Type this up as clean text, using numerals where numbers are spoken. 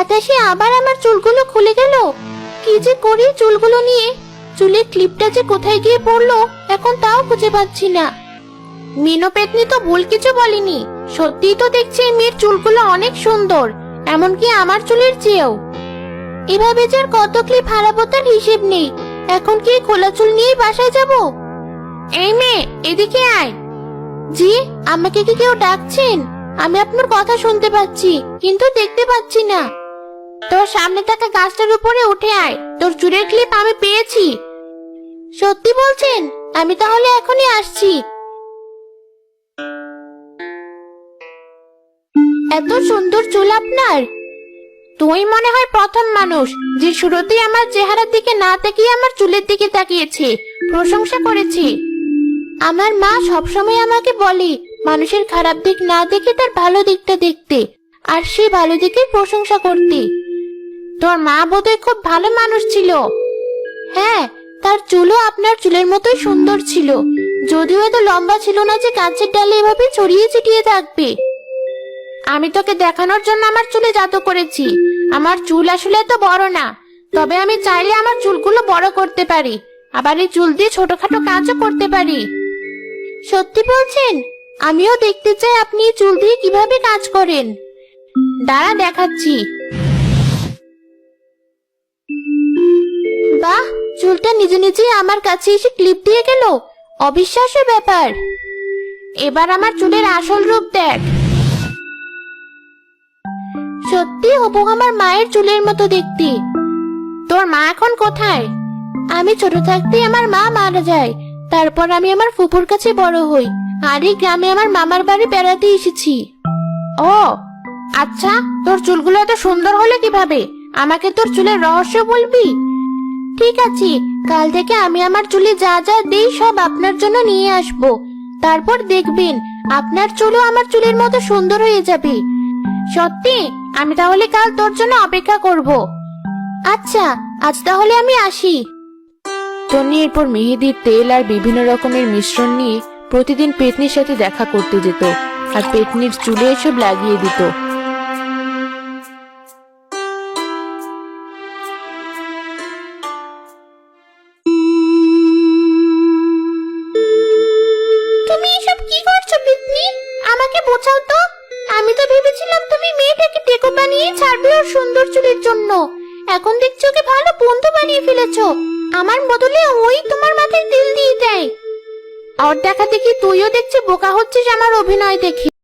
বাতাসে আবার আমার চুলগুলো খুলে গেল। কি যে করি চুলগুলো নিয়ে? চুলের ক্লিপটা যে কোথায় গিয়ে পড়লো এখন তাও খুঁজে পাচ্ছি না। মিনু পেতনি তো ভুল কিছু বলেনি, সত্যিই তো দেখছি এই মেয়ের চুলগুলো অনেক সুন্দর, এমনকি আমার চুলের চেয়েও। এভাবে যে আর কত ক্লিপ হারাবো তার হিসেব নেই। এখন কি খোলা চুল নিয়ে বাসায় যাব? এই মেয়ে, এদিকে আয়। জি, আমাকে কি কেউ ডাকছেন? আমি আপনার কথা শুনতে পাচ্ছি কিন্তু দেখতে পাচ্ছি না। তোর সামনে থাকা গাছটার উপরে উঠে আয়, তোর চুলের ক্লিপ আমি পেয়েছি। সত্যি বলছেন? আমি তাহলে এখনই আসছি। এত সুন্দর চুল আপনার! তুই মনে হয় প্রথম মানুষ যে শুরুতেই আমার চেহারার দিকে না তাকিয়ে আমার চুলের দিকে তাকিয়েছে, প্রশংসা করেছে। আমার মা সবসময় আমাকে বলে মানুষের খারাপ দিক না দেখে তার ভালো দিকটা দেখতে, আর সেই ভালো দিকের প্রশংসা করতে। তোর মা বোধহয় খুব ভালো মানুষ ছিল। হ্যাঁ, তার চুলও আপনার চুলের মতোই সুন্দর ছিল, যদিও এত লম্বা ছিল না যে গাছের ডালে এভাবে ছড়িয়ে ছিটিয়ে থাকবে। আমি তোকে দেখানোর জন্য আমার চুলে জাদু করেছি। আমার চুল আসলে এত বড় না, তবে আমি চাইলে আমার চুলগুলো বড় করতে পারি, আবার এই চুল দিয়ে ছোটখাটো কাজও করতে পারি। সত্যি বলছেন? আমিও দেখতে চাই আপনি এই চুল দিয়ে কিভাবে কাজ করেন। দাঁড়া, দেখাচ্ছি। বাহ, চুলটা নিজে নিজেই আমার কাছে এসে ক্লিপ দিয়ে গেল। অবিশ্বাস্য ব্যাপার। এবার আমার চুলের আসল রূপ দেখ। সত্যি হুবহু আমার মায়ের চুলের মতো দেখতে। তোর মা এখন কোথায়? আমি ছোট থাকতেই আমার মা মারা যায়, তারপর আমি আমার ফুপুর কাছে বড় হই, আর এই গ্রামে আমার মামার বাড়ি বেড়াতে এসেছি। ও আচ্ছা, তোর চুলগুলো এত সুন্দর হলে কিভাবে? আমাকে তোর চুলের রহস্য বলবি? ঠিক আছে, কাল থেকে আমি আমার চুলে যা যা দেই সব আপনার জন্য নিয়ে আসব। তারপর দেখবেন আপনার চুলও আমার চুলের মতো সুন্দর হয়ে যাবে। সত্যি? আমি তাহলে কাল তোর জন্য অপেক্ষা করব। আচ্ছা, আজ তাহলে আমি আসি। টনি এরপর মেহেদির তেল আর বিভিন্ন রকমের মিশ্রণ নিয়ে প্রতিদিন পেতনির সাথে দেখা করতে যেত, আর পেতনির চুলে এসব লাগিয়ে দিত। তুমি এসব কি করছো পেতনি? আমাকে বোঝাও তো। আমি তো ভেবেছিলাম তুমি মেয়েটাকে টেকো বানিয়ে ছাড়বে ওর সুন্দর চুলের জন্য। এখন দেখছি ওকে ভালো বন্ধু বানিয়ে ফেলেছো। আমার বদলে ওই তোমার মাথায় তেল দিয়ে দেয়। ওর দেখা দেখি তুইও দেখছি বোকা হচ্ছিস আমার অভিনয় দেখে।